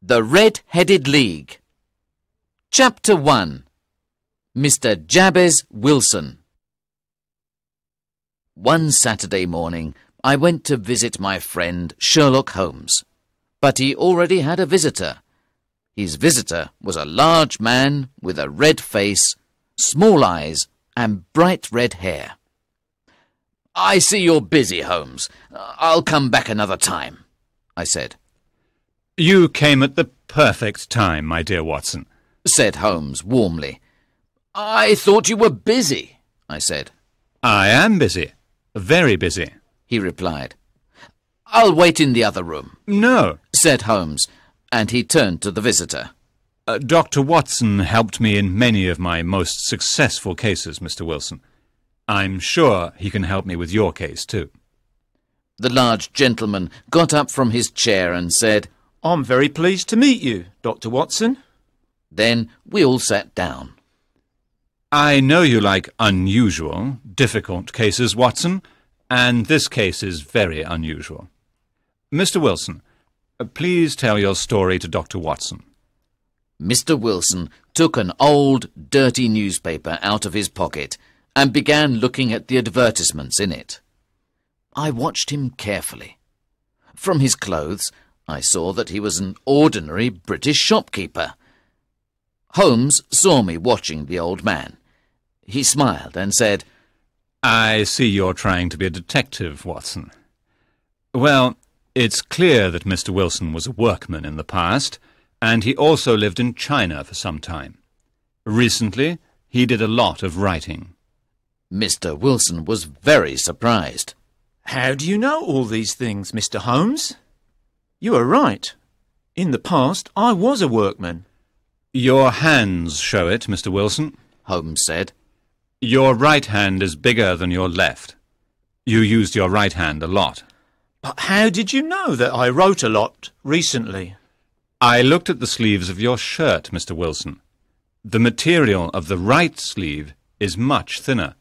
The Red-Headed League. Chapter 1. Mr. Jabez Wilson. One Saturday morning, I went to visit my friend Sherlock Holmes, but he already had a visitor. His visitor was a large man with a red face, small eyes, and bright red hair. "I see you're busy, Holmes. I'll come back another time," I said. "You came at the perfect time, my dear Watson," said Holmes warmly. "I thought you were busy," I said. "I am busy. Very busy," he replied. "I'll wait in the other room," "No," said Holmes, and he turned to the visitor. Dr. Watson helped me in many of my most successful cases, Mr. Wilson. I'm sure he can help me with your case, too." The large gentleman got up from his chair and said, "I'm very pleased to meet you, Dr. Watson." Then we all sat down. "I know you like unusual, difficult cases, Watson, and this case is very unusual. Mr. Wilson, please tell your story to Dr. Watson." Mr. Wilson took an old, dirty newspaper out of his pocket and began looking at the advertisements in it. I watched him carefully. From his clothes, I saw that he was an ordinary British shopkeeper. Holmes saw me watching the old man. He smiled and said, "I see you're trying to be a detective, Watson. Well, it's clear that Mr. Wilson was a workman in the past, and he also lived in China for some time. Recently, he did a lot of writing." Mr. Wilson was very surprised. "How do you know all these things, Mr. Holmes?" "You are right. In the past, I was a workman." "Your hands show it, Mr. Wilson," Holmes said. "Your right hand is bigger than your left. You used your right hand a lot." "But how did you know that I wrote a lot recently?" "I looked at the sleeves of your shirt, Mr. Wilson. The material of the right sleeve is much thinner.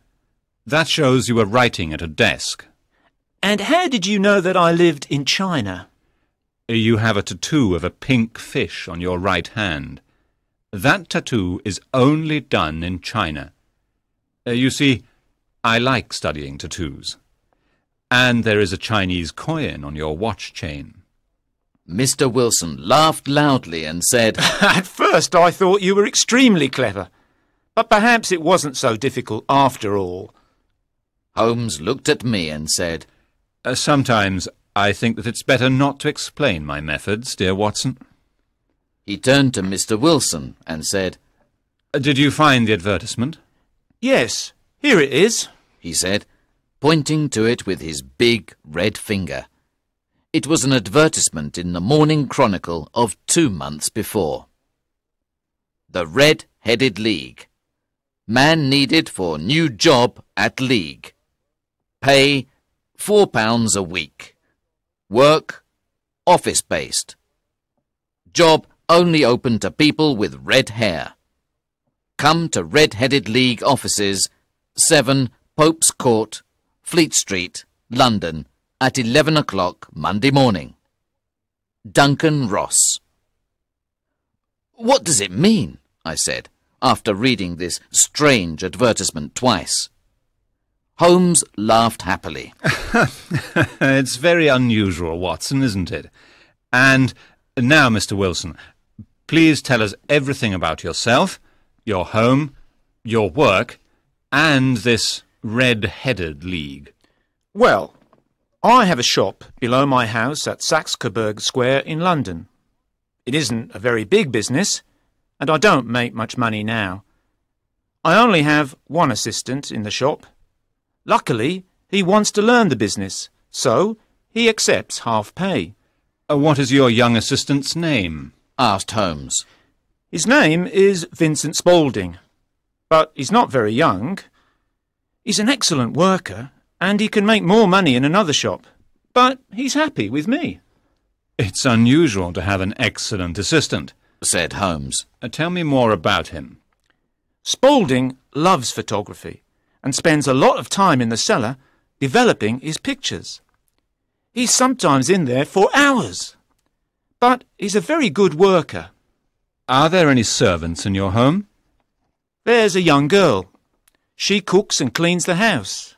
That shows you were writing at a desk." "And how did you know that I lived in China?" "You have a tattoo of a pink fish on your right hand. That tattoo is only done in China. You see, I like studying tattoos. And there is a Chinese coin on your watch chain." Mr. Wilson laughed loudly and said, "At first I thought you were extremely clever, but perhaps it wasn't so difficult after all." Holmes looked at me and said, Sometimes I think that it's better not to explain my methods, dear Watson." He turned to Mr. Wilson and said, "Did you find the advertisement?" "Yes, here it is," he said, pointing to it with his big red finger. It was an advertisement in the Morning Chronicle of 2 months before. The Red-Headed League. Man needed for new job at League. Pay £4 a week. Work office-based. Job only open to people with red hair. Come to Red-Headed League offices, 7 Pope's Court, Fleet Street, London, at 11 o'clock Monday morning. Duncan Ross. "What does it mean?" I said, after reading this strange advertisement twice. Holmes laughed happily. "It's very unusual, Watson, isn't it? And now, Mr. Wilson, please tell us everything about yourself, your home, your work, and this Red-Headed League." "Well, I have a shop below my house at Saxe-Coburg Square in London. It isn't a very big business, and I don't make much money now. I only have one assistant in the shop. Luckily, he wants to learn the business, so he accepts half pay." "What is your young assistant's name?" asked Holmes. "His name is Vincent Spaulding, but he's not very young. He's an excellent worker, and he can make more money in another shop, but he's happy with me." "It's unusual to have an excellent assistant," said Holmes. "Tell me more about him." "Spaulding loves photography and spends a lot of time in the cellar developing his pictures. He's sometimes in there for hours. but he's a very good worker. Are there any servants in your home? There's a young girl. She cooks and cleans the house.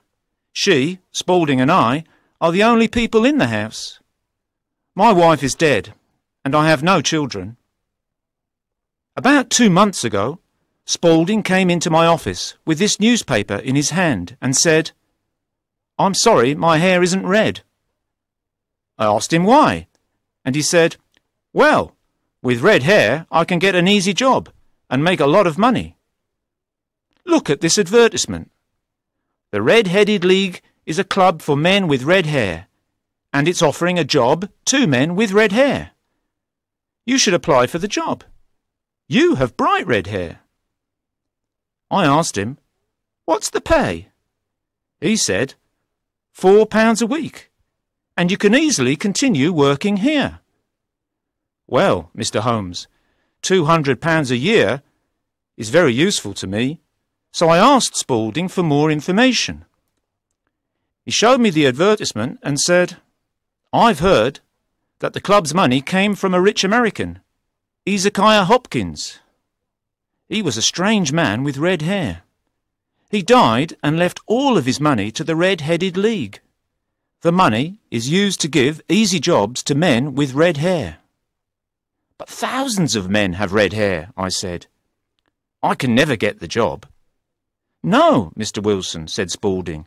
She, Spaulding and I are the only people in the house. My wife is dead, and I have no children. About 2 months ago, Spaulding came into my office with this newspaper in his hand and said, "I'm sorry, my hair isn't red." I asked him why, and he said, "Well, with red hair I can get an easy job and make a lot of money. Look at this advertisement. The Red-Headed League is a club for men with red hair, and it's offering a job to men with red hair. You should apply for the job. You have bright red hair." I asked him, "What's the pay?" He said, £4 a week, and you can easily continue working here. Well, Mr. Holmes, £200 a year is very useful to me, so I asked Spaulding for more information. He showed me the advertisement and said, "I've heard that the club's money came from a rich American, Hezekiah Hopkins. He was a strange man with red hair. He died and left all of his money to the Red-Headed League. The money is used to give easy jobs to men with red hair." "But thousands of men have red hair," I said. "I can never get the job." "No, Mr. Wilson," said Spaulding.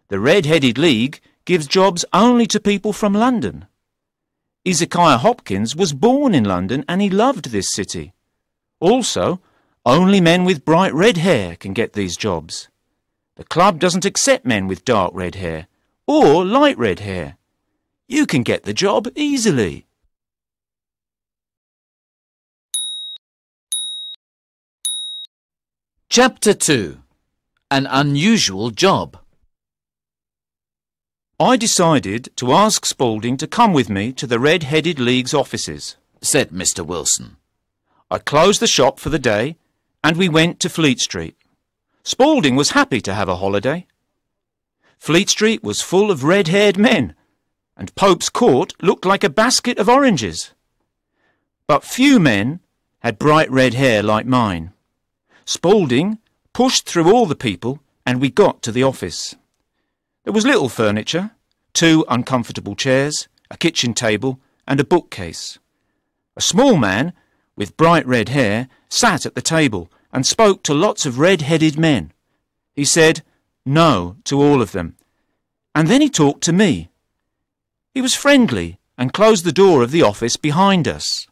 "The Red-Headed League gives jobs only to people from London. Hezekiah Hopkins was born in London and he loved this city. Also, only men with bright red hair can get these jobs. The club doesn't accept men with dark red hair or light red hair. You can get the job easily." Chapter 2. An Unusual Job. I decided to ask Spaulding to come with me to the Red-Headed League's offices, said Mr. Wilson. I closed the shop for the day and we went to Fleet Street. Spaulding was happy to have a holiday. Fleet Street was full of red-haired men, and Pope's Court looked like a basket of oranges. But few men had bright red hair like mine. Spaulding pushed through all the people and we got to the office. There was little furniture, 2 uncomfortable chairs, a kitchen table and a bookcase. A small man with bright red hair sat at the table and spoke to lots of red-headed men. He said no to all of them, and then he talked to me. He was friendly and closed the door of the office behind us.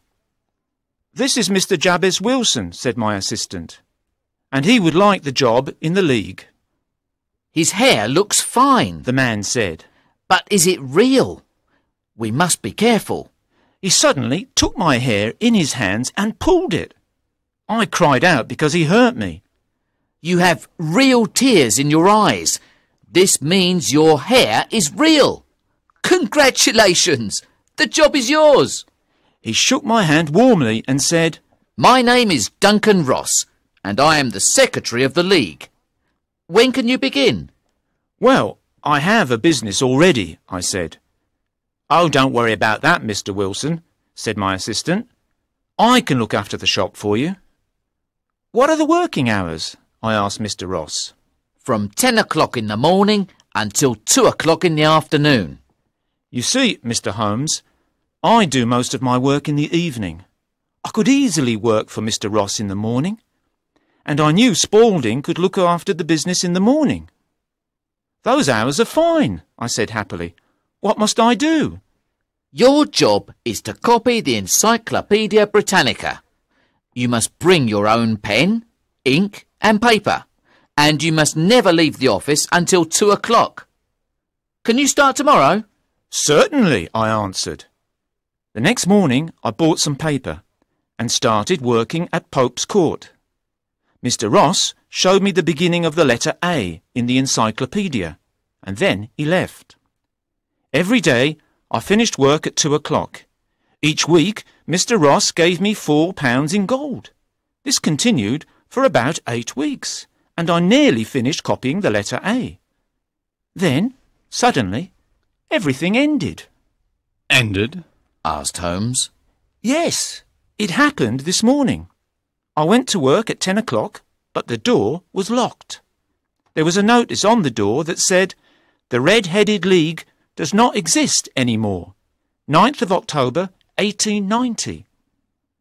"This is Mr. Jabez Wilson," said my assistant, "and he would like the job in the league." "His hair looks fine," the man said. "But is it real? We must be careful." He suddenly took my hair in his hands and pulled it. I cried out because he hurt me. "You have real tears in your eyes. This means your hair is real. Congratulations! The job is yours." He shook my hand warmly and said, "My name is Duncan Ross, and I am the secretary of the league. When can you begin?" "Well, I have a business already," I said. "Oh, don't worry about that, Mr. Wilson," said my assistant. "I can look after the shop for you." "What are the working hours?" I asked Mr. Ross. "From 10 o'clock in the morning until 2 o'clock in the afternoon." "You see, Mr. Holmes, I do most of my work in the evening. I could easily work for Mr. Ross in the morning, and I knew Spaulding could look after the business in the morning." "Those hours are fine," I said happily. "What must I do?" "Your job is to copy the Encyclopaedia Britannica. You must bring your own pen, ink and paper, and you must never leave the office until 2 o'clock. Can you start tomorrow?" "Certainly," I answered. The next morning I bought some paper and started working at Pope's Court. Mr. Ross showed me the beginning of the letter A in the encyclopedia, and then he left. Every day I finished work at 2 o'clock. Each week Mr. Ross gave me £4 in gold. This continued for about 8 weeks, and I nearly finished copying the letter A. Then, suddenly, everything ended. Ended? asked Holmes. Yes, it happened this morning. I went to work at 10 o'clock, but the door was locked. There was a notice on the door that said, "The Red-Headed League does not exist anymore. 9th of October, 1890.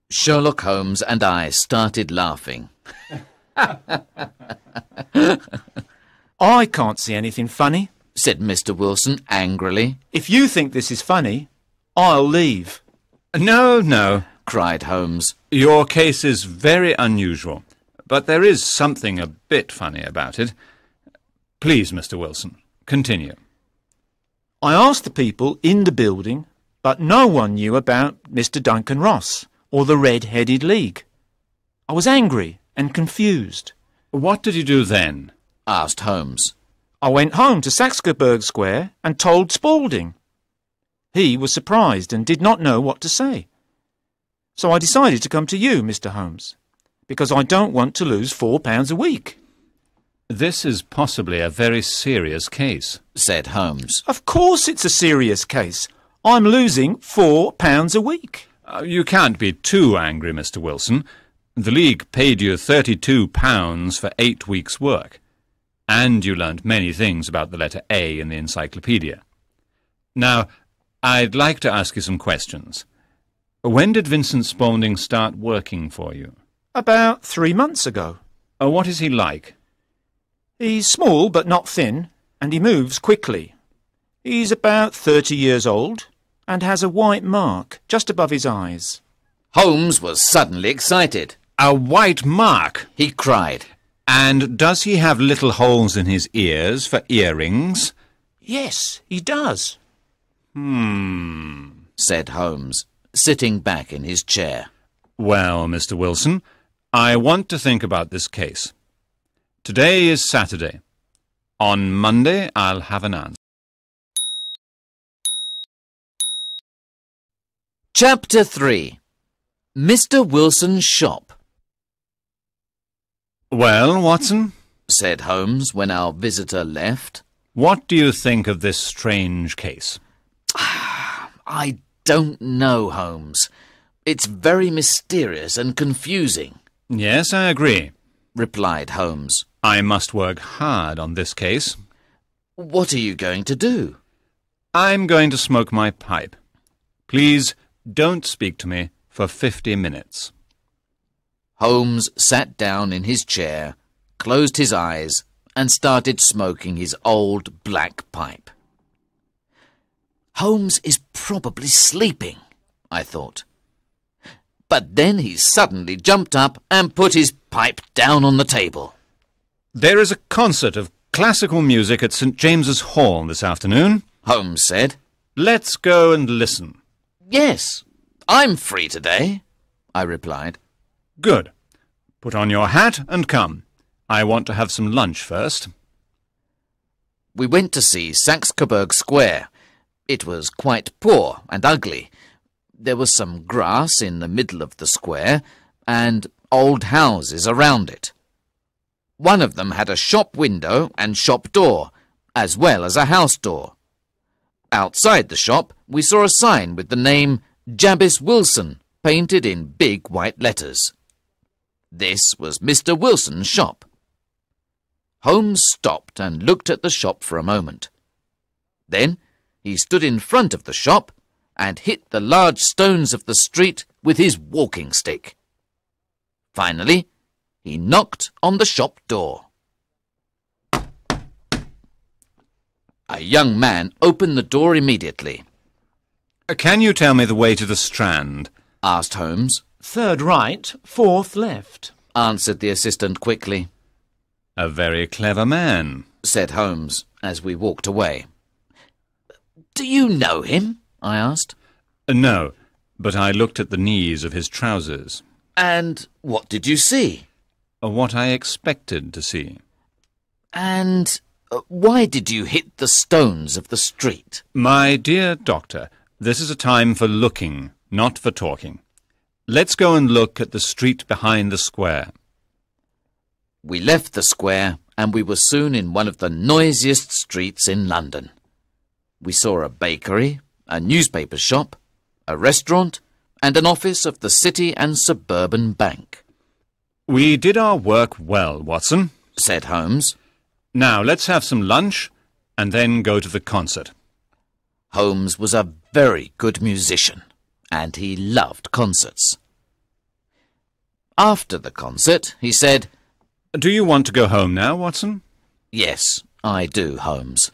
Sherlock Holmes and I started laughing. I can't see anything funny. Said Mr. Wilson angrily. If you think this is funny, I'll leave. No, no, cried Holmes. your case is very unusual, but there is something a bit funny about it. Please, Mr. Wilson, continue. I asked the people in the building, but no one knew about Mr. Duncan Ross or the Red-Headed League. I was angry and confused. What did you do then? Asked Holmes. I went home to Saxe-Coburg Square and told Spaulding. He was surprised and did not know what to say. So I decided to come to you, Mr. Holmes, because I don't want to lose £4 a week. This is possibly a very serious case, said Holmes. Of course it's a serious case. I'm losing £4 a week. You can't be too angry, Mr. Wilson. The League paid you £32 for 8 weeks' work, and you learnt many things about the letter A in the encyclopedia. Now, I'd like to ask you some questions. When did Vincent Spaulding start working for you? About 3 months ago. What is he like? He's small but not thin, and he moves quickly. He's about 30 years old and has a white mark just above his eyes. Holmes was suddenly excited. A white mark? He cried. And does he have little holes in his ears for earrings? Yes, he does. Said Holmes, sitting back in his chair. Well, Mr. Wilson, I want to think about this case. Today is Saturday. On Monday, I'll have an answer. Chapter 3. Mr. Wilson's Shop. Well, Watson, said Holmes when our visitor left. what do you think of this strange case? I don't know, Holmes. It's very mysterious and confusing, Yes, I agree. replied Holmes. I must work hard on this case. What are you going to do? I'm going to smoke my pipe. Please don't speak to me for 50 minutes. Holmes sat down in his chair, closed his eyes, and started smoking his old black pipe. Holmes is probably sleeping, I thought. But then he suddenly jumped up and put his pipe down on the table. There is a concert of classical music at St. James's Hall this afternoon. Holmes said. Let's go and listen. Yes, I'm free today, I replied. Good. Put on your hat and come. I want to have some lunch first. We went to see Saxe-Coburg Square. It was quite poor and ugly. There was some grass in the middle of the square and old houses around it. One of them had a shop window and shop door, as well as a house door. Outside the shop, we saw a sign with the name Jabez Wilson painted in big white letters. This was Mr. Wilson's shop. Holmes stopped and looked at the shop for a moment. Then he stood in front of the shop and hit the large stones of the street with his walking stick. Finally, he knocked on the shop door. A young man opened the door immediately. Can you tell me the way to the Strand? Asked Holmes. 3rd right, 4th left. Answered the assistant quickly. A very clever man, Said Holmes as we walked away. Do you know him? I asked. No, but I looked at the knees of his trousers. And what did you see? What I expected to see. And why did you hit the stones of the street? My dear doctor, this is a time for looking, not for talking. Let's go and look at the street behind the square. We left the square and we were soon in one of the noisiest streets in London. We saw a bakery, a newspaper shop, a restaurant, and an office of the City and Suburban Bank. "We did our work well, Watson," said Holmes. "Now let's have some lunch and then go to the concert." Holmes was a very good musician, and he loved concerts. After the concert, he said, "Do you want to go home now, Watson?" "Yes, I do, Holmes,"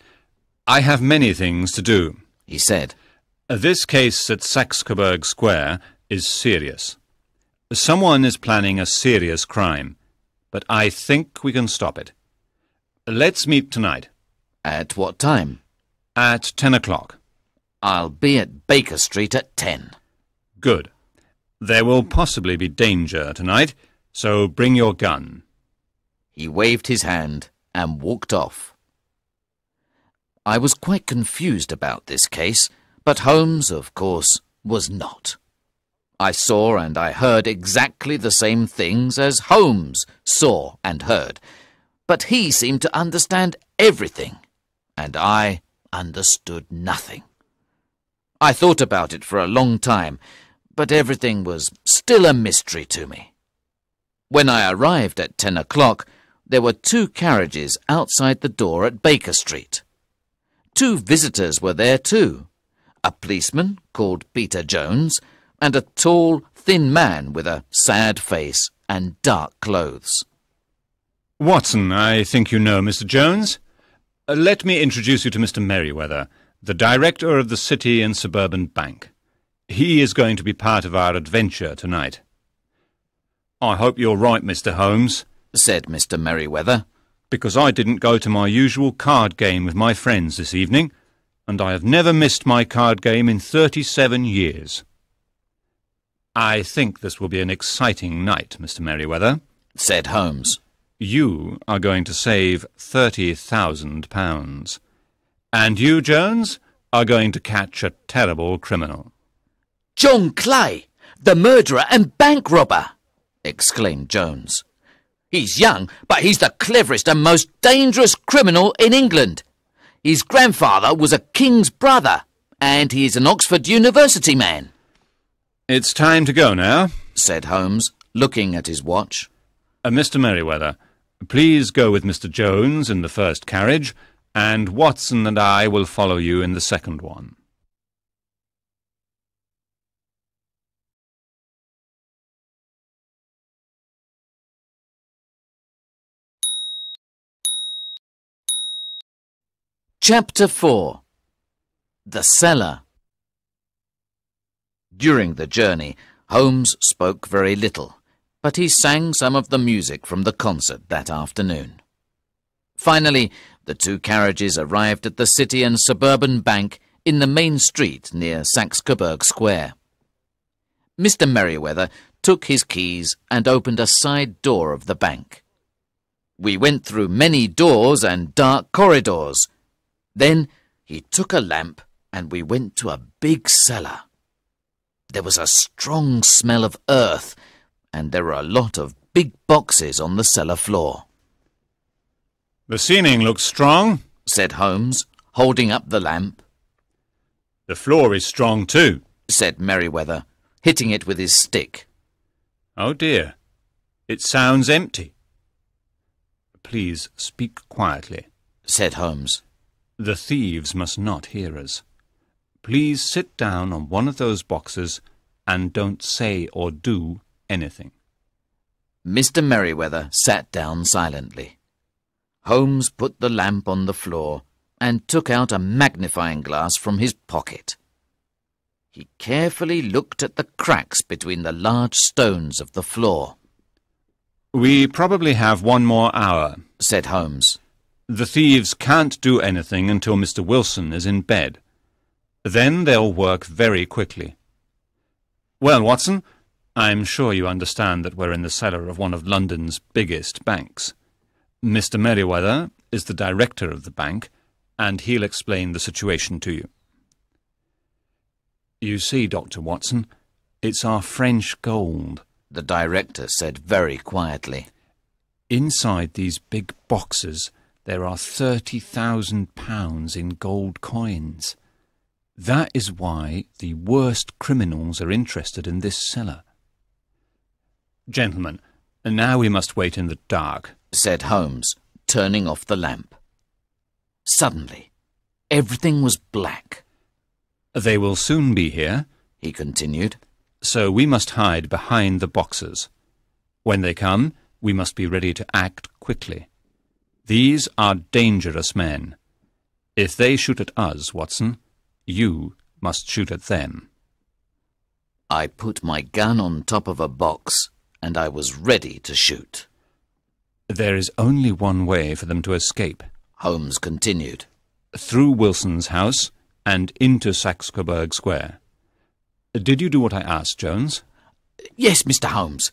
"I have many things to do," he said. "This case at Saxe-Coburg Square is serious. Someone is planning a serious crime, but I think we can stop it. Let's meet tonight." "At what time?" "At 10 o'clock. "I'll be at Baker Street at 10. "Good. There will possibly be danger tonight, so bring your gun." He waved his hand and walked off. I was quite confused about this case, but Holmes, of course, was not. I saw and I heard exactly the same things as Holmes saw and heard, but he seemed to understand everything, and I understood nothing. I thought about it for a long time, but everything was still a mystery to me. When I arrived at 10 o'clock, there were 2 carriages outside the door at Baker Street. 2 visitors were there too, a policeman called Peter Jones and a tall, thin man with a sad face and dark clothes. "Watson, I think you know Mr. Jones. Let me introduce you to Mr. Merriweather, the director of the City and Suburban Bank. He is going to be part of our adventure tonight." "I hope you're right, Mr. Holmes," said Mr. Merriweather, "because I didn't go to my usual card game with my friends this evening, and I have never missed my card game in 37 years. "I think this will be an exciting night, Mr. Merriweather," said Holmes. "You are going to save £30,000. And you, Jones, are going to catch a terrible criminal." "John Clay, the murderer and bank robber!" exclaimed Jones. "He's young, but he's the cleverest and most dangerous criminal in England. His grandfather was a king's brother, and he's an Oxford University man." "It's time to go now," said Holmes, looking at his watch. Mr. Merriweather, please go with Mr. Jones in the first carriage, and Watson and I will follow you in the second one." Chapter 4. The Cellar. During the journey, Holmes spoke very little, but he sang some of the music from the concert that afternoon. Finally, the 2 carriages arrived at the City and Suburban Bank in the main street near Saxe-Coburg Square. Mr. Merriweather took his keys and opened a side door of the bank. We went through many doors and dark corridors. Then he took a lamp and we went to a big cellar. There was a strong smell of earth, and there were a lot of big boxes on the cellar floor. "The ceiling looks strong," said Holmes, holding up the lamp. "The floor is strong too," said Merriweather, hitting it with his stick. "Oh dear, it sounds empty." "Please speak quietly," said Holmes. "The thieves must not hear us. Please sit down on one of those boxes and don't say or do anything." Mr. Merriweather sat down silently. Holmes put the lamp on the floor and took out a magnifying glass from his pocket. He carefully looked at the cracks between the large stones of the floor. "We probably have 1 more hour," said Holmes. "The thieves can't do anything until Mr. Wilson is in bed. Then they'll work very quickly. Well, Watson, I'm sure you understand that we're in the cellar of one of London's biggest banks. Mr. Merriweather is the director of the bank, and he'll explain the situation to you. You see, Dr. Watson, it's our French gold," the director said very quietly. "Inside these big boxes there are £30,000 in gold coins. That is why the worst criminals are interested in this cellar. Gentlemen, now we must wait in the dark, said Holmes, turning off the lamp. Suddenly, everything was black. They will soon be here, he continued. So we must hide behind the boxes. When they come, we must be ready to act quickly. These are dangerous men. If they shoot at us, Watson, you must shoot at them. I put my gun on top of a box, and I was ready to shoot. There is only one way for them to escape, Holmes continued. Through Wilson's house and into Saxe-Coburg Square. Did you do what I asked, Jones? Yes, Mr. Holmes.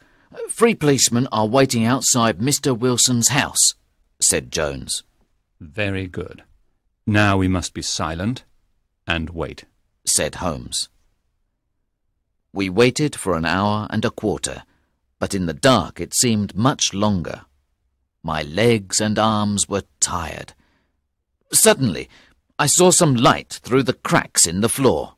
3 policemen are waiting outside Mr. Wilson's house, said Jones. Very good. Now we must be silent and wait, said Holmes. We waited for an hour and a quarter, but in the dark it seemed much longer. My legs and arms were tired. Suddenly, I saw some light through the cracks in the floor.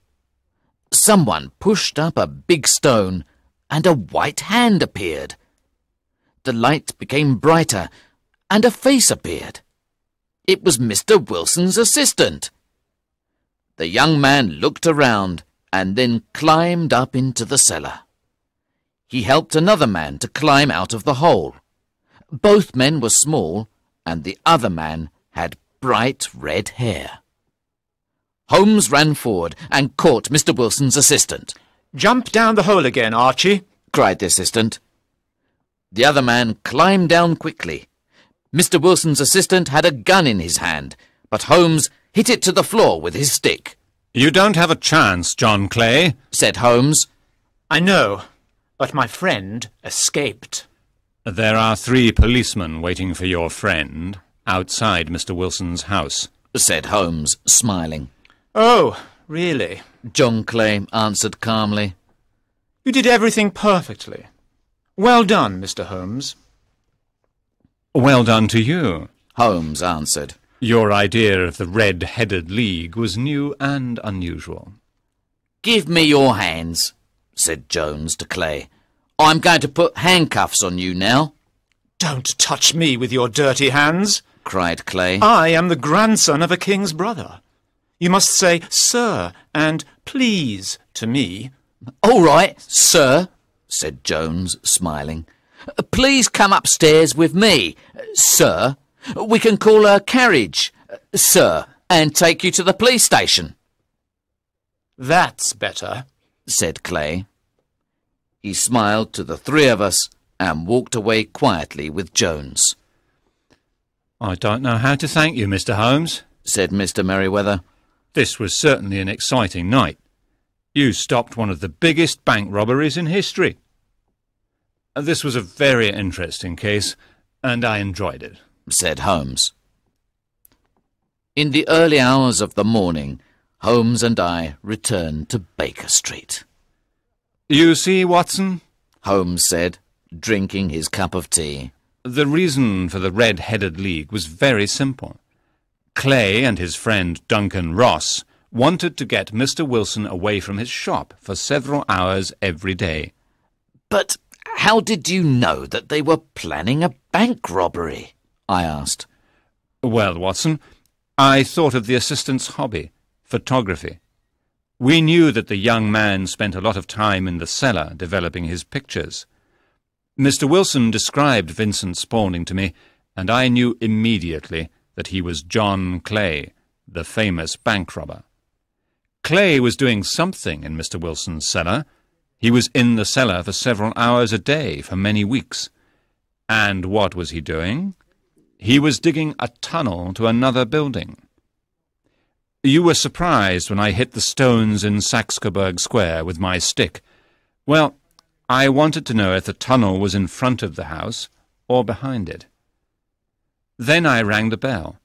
Someone pushed up a big stone, and a white hand appeared. The light became brighter, and a face appeared. It was Mr. Wilson's assistant. The young man looked around and then climbed up into the cellar. He helped another man to climb out of the hole. Both men were small, and the other man had bright red hair. Holmes ran forward and caught Mr. Wilson's assistant. "Jump down the hole again, Archie," cried the assistant. The other man climbed down quickly. Mr. Wilson's assistant had a gun in his hand, but Holmes hit it to the floor with his stick. You don't have a chance, John Clay, said Holmes. "I know, but my friend escaped." There are 3 policemen waiting for your friend outside Mr. Wilson's house, said Holmes, smiling. "Oh, really?" John Clay answered calmly. "You did everything perfectly. Well done, Mr. Holmes." Well done to you, Holmes answered. Your idea of the Red-Headed League was new and unusual. Give me your hands, said Jones to Clay. I'm going to put handcuffs on you now. "Don't touch me with your dirty hands," cried Clay. "I am the grandson of a king's brother. You must say, 'Sir,' and 'please' to me." All right, sir, said Jones, smiling. Please come upstairs with me, sir. We can call a carriage, sir, and take you to the police station. "That's better," said Clay. He smiled to the 3 of us and walked away quietly with Jones. I don't know how to thank you, Mr. Holmes, said Mr. Merriweather. This was certainly an exciting night. You stopped one of the biggest bank robberies in history. This was a very interesting case, and I enjoyed it, said Holmes. In the early hours of the morning, Holmes and I returned to Baker Street. You see, Watson, Holmes said, drinking his cup of tea. The reason for the Red-Headed League was very simple. Clay and his friend Duncan Ross wanted to get Mr. Wilson away from his shop for several hours every day. But how did you know that they were planning a bank robbery? I asked. Well, Watson, I thought of the assistant's hobby, photography. We knew that the young man spent a lot of time in the cellar developing his pictures. Mr. Wilson described Vincent Spaulding to me, and I knew immediately that he was John Clay, the famous bank robber. Clay was doing something in Mr. Wilson's cellar. He was in the cellar for several hours a day for many weeks. And what was he doing? He was digging a tunnel to another building. You were surprised when I hit the stones in Saxe-Coburg Square with my stick. Well, I wanted to know if the tunnel was in front of the house or behind it. Then I rang the bell.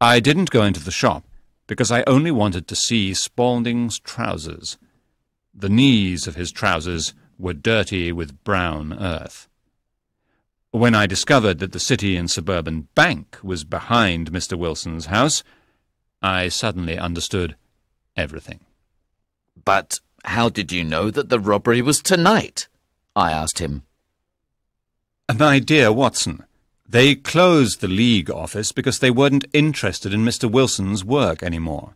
I didn't go into the shop because I only wanted to see Spaulding's trousers. The knees of his trousers were dirty with brown earth. When I discovered that the City and Suburban Bank was behind Mr. Wilson's house, I suddenly understood everything. But how did you know that the robbery was tonight? I asked him. My dear Watson, they closed the League office because they weren't interested in Mr. Wilson's work any more.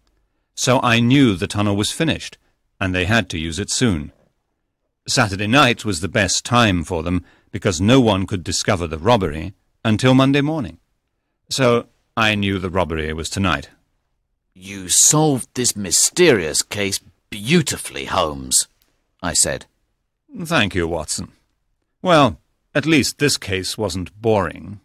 So I knew the tunnel was finished, and they had to use it soon. Saturday night was the best time for them because no one could discover the robbery until Monday morning. So I knew the robbery was tonight. You solved this mysterious case beautifully, Holmes, I said. Thank you, Watson. Well, at least this case wasn't boring.